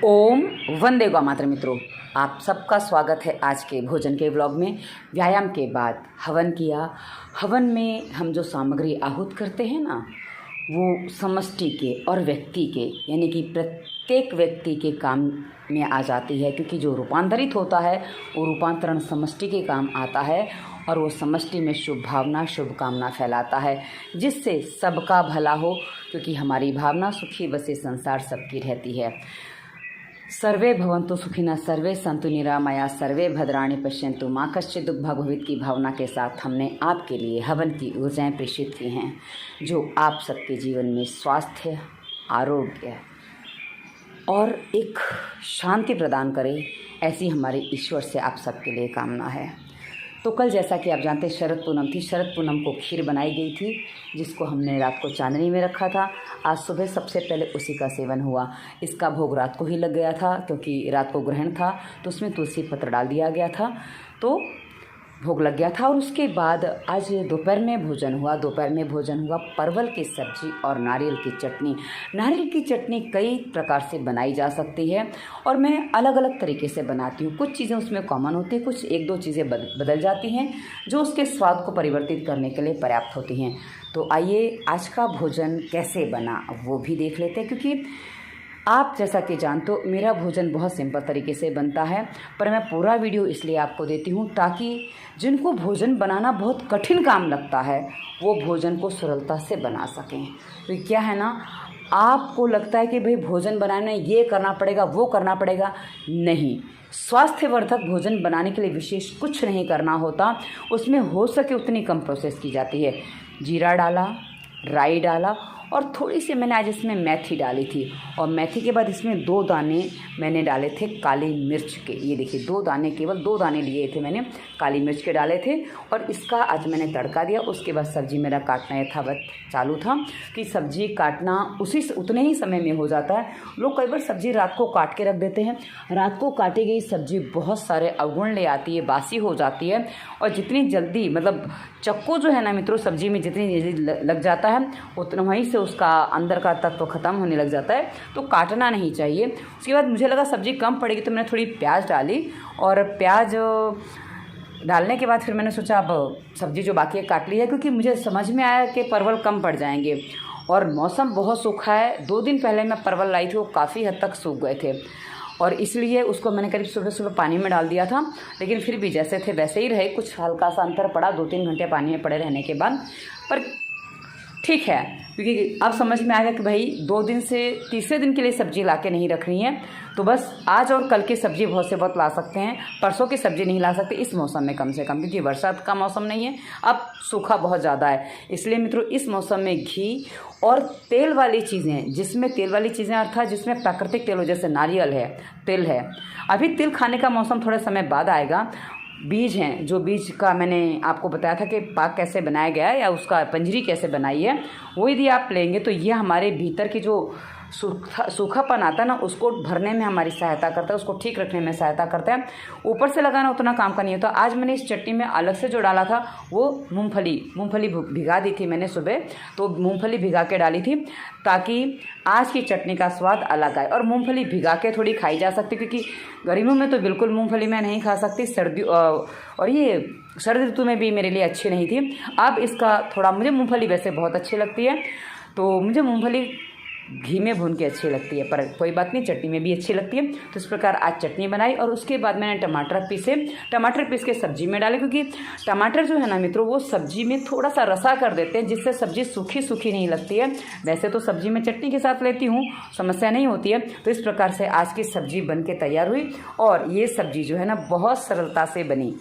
ओम वंदे गौ मातरम। मित्रों, आप सबका स्वागत है आज के भोजन के व्लॉग में। व्यायाम के बाद हवन किया। हवन में हम जो सामग्री आहूत करते हैं ना, वो समष्टि के और व्यक्ति के यानी कि प्रत्येक व्यक्ति के काम में आ जाती है, क्योंकि जो रूपांतरित होता है वो रूपांतरण समष्टि के काम आता है और वो समष्टि में शुभ भावना शुभ कामना फैलाता है, जिससे सबका भला हो। क्योंकि हमारी भावना सुखी बसे संसार सबकी रहती है। सर्वे भवन्तु सुखिनः, सर्वे सन्तु निरामया, सर्वे भद्राणि पश्यन्तु माँ कश्चित् दुःख भाग् भवेत् की भावना के साथ हमने आपके लिए हवन की ऊर्जाएं प्रेषित की हैं, जो आप सबके जीवन में स्वास्थ्य, आरोग्य और एक शांति प्रदान करे, ऐसी हमारे ईश्वर से आप सबके लिए कामना है। तो कल जैसा कि आप जानते हैं शरद पूनम थी। शरद पूनम को खीर बनाई गई थी, जिसको हमने रात को चांदनी में रखा था। आज सुबह सबसे पहले उसी का सेवन हुआ। इसका भोग रात को ही लग गया था, क्योंकि रात को ग्रहण था, तो उसमें तुलसी पत्र डाल दिया गया था, तो भोग लग गया था। और उसके बाद आज दोपहर में भोजन हुआ परवल की सब्जी और नारियल की चटनी। नारियल की चटनी कई प्रकार से बनाई जा सकती है और मैं अलग अलग तरीके से बनाती हूँ। कुछ चीज़ें उसमें कॉमन होती हैं, कुछ एक दो चीज़ें बदल जाती हैं, जो उसके स्वाद को परिवर्तित करने के लिए पर्याप्त होती हैं। तो आइए आज का भोजन कैसे बना वो भी देख लेते हैं। क्योंकि आप जैसा कि जानते हो मेरा भोजन बहुत सिंपल तरीके से बनता है, पर मैं पूरा वीडियो इसलिए आपको देती हूँ ताकि जिनको भोजन बनाना बहुत कठिन काम लगता है वो भोजन को सरलता से बना सकें। तो क्या है ना, आपको लगता है कि भाई भोजन बनाने ये करना पड़ेगा वो करना पड़ेगा, नहीं। स्वास्थ्यवर्धक भोजन बनाने के लिए विशेष कुछ नहीं करना होता। उसमें हो सके उतनी कम प्रोसेस की जाती है। जीरा डाला, राई डाला और थोड़ी सी मैंने आज इसमें मेथी डाली थी, और मेथी के बाद इसमें 2 दाने मैंने डाले थे काली मिर्च के। ये देखिए 2 दाने, केवल 2 दाने लिए थे मैंने, काली मिर्च के डाले थे। और इसका आज मैंने तड़का दिया। उसके बाद सब्ज़ी मेरा काटना यथावत चालू था कि सब्ज़ी काटना उतने ही समय में हो जाता है। लोग कई बार सब्ज़ी रात को काट के रख देते हैं। रात को काटी गई सब्ज़ी बहुत सारे अवगुण ले आती है, बासी हो जाती है। और जितनी जल्दी मतलब चक्कू जो है ना मित्रों, सब्ज़ी में जितनी जल्दी लग जाता है उतना वहीं से उसका अंदर का तत्व ख़त्म होने लग जाता है, तो काटना नहीं चाहिए। उसके बाद मुझे लगा सब्ज़ी कम पड़ेगी तो मैंने थोड़ी प्याज डाली, और प्याज डालने के बाद फिर मैंने सोचा अब सब्ज़ी जो बाकी है काट ली है, क्योंकि मुझे समझ में आया कि परवल कम पड़ जाएंगे और मौसम बहुत सूखा है। 2 दिन पहले मैं परवल लाई थी, वो काफ़ी हद तक सूख गए थे, और इसलिए उसको मैंने करीब सुबह पानी में डाल दिया था। लेकिन फिर भी जैसे थे वैसे ही रहे, कुछ हल्का सा अंतर पड़ा 2-3 घंटे पानी में पड़े रहने के बाद, पर ठीक है। क्योंकि अब समझ में आ गया कि भाई 2 दिन से तीसरे दिन के लिए सब्ज़ी ला के नहीं रखनी है, तो बस आज और कल की सब्ज़ी बहुत से बहुत ला सकते हैं, परसों की सब्ज़ी नहीं ला सकते इस मौसम में, कम से कम, क्योंकि बरसात का मौसम नहीं है, अब सूखा बहुत ज़्यादा है। इसलिए मित्रों इस मौसम में घी और तेल वाली चीज़ें, जिसमें तेल वाली चीज़ें अर्थात जिसमें प्राकृतिक तेल हो, जैसे नारियल है, तिल है। अभी तिल खाने का मौसम थोड़े समय बाद आएगा। बीज हैं, जो बीज का मैंने आपको बताया था कि पाक कैसे बनाया गया है या उसका पंजरी कैसे बनाई है, वो यदि आप लेंगे तो ये हमारे भीतर की जो सूखापन आता है ना, उसको भरने में हमारी सहायता करता है, उसको ठीक रखने में सहायता करता है। ऊपर से लगाना उतना काम का नहीं होता। आज मैंने इस चटनी में अलग से जो डाला था वो मूंगफली भिगा दी थी मैंने सुबह, तो मूंगफली भिगा के डाली थी ताकि आज की चटनी का स्वाद अलग आए। और मूंगफली भिगा के थोड़ी खाई जा सकती, क्योंकि गर्मियों में तो बिल्कुल मूंगफली मैं नहीं खा सकती, सर्दी और ये सर्दी ऋतु में भी मेरे लिए अच्छी नहीं थी। अब इसका थोड़ा, मुझे मूंगफली वैसे बहुत अच्छी लगती है, तो मुझे मूंगफली घी में भून के अच्छी लगती है, पर कोई बात नहीं, चटनी में भी अच्छी लगती है। तो इस प्रकार आज चटनी बनाई, और उसके बाद मैंने टमाटर पीस के सब्जी में डाले, क्योंकि टमाटर जो है ना मित्रों वो सब्जी में थोड़ा सा रसा कर देते हैं, जिससे सब्जी सूखी सूखी नहीं लगती है। वैसे तो सब्जी में चटनी के साथ लेती हूँ, समस्या नहीं होती है। तो इस प्रकार से आज की सब्जी बन के तैयार हुई, और ये सब्जी जो है ना बहुत सरलता से बनी।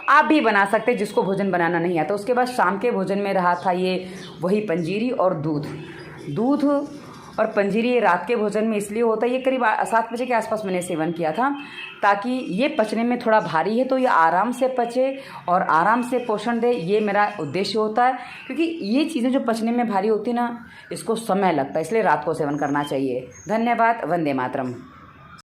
आप भी बना सकते हैं जिसको भोजन बनाना नहीं आता। उसके बाद शाम के भोजन में रहा था ये वही पंजीरी और दूध और पंजीरी रात के भोजन में इसलिए होता है, ये करीब 7 बजे के आसपास मैंने सेवन किया था, ताकि ये पचने में थोड़ा भारी है तो ये आराम से पचे और आराम से पोषण दे, ये मेरा उद्देश्य होता है। क्योंकि ये चीज़ें जो पचने में भारी होती ना, इसको समय लगता है, इसलिए रात को सेवन करना चाहिए। धन्यवाद। वंदे मातरम।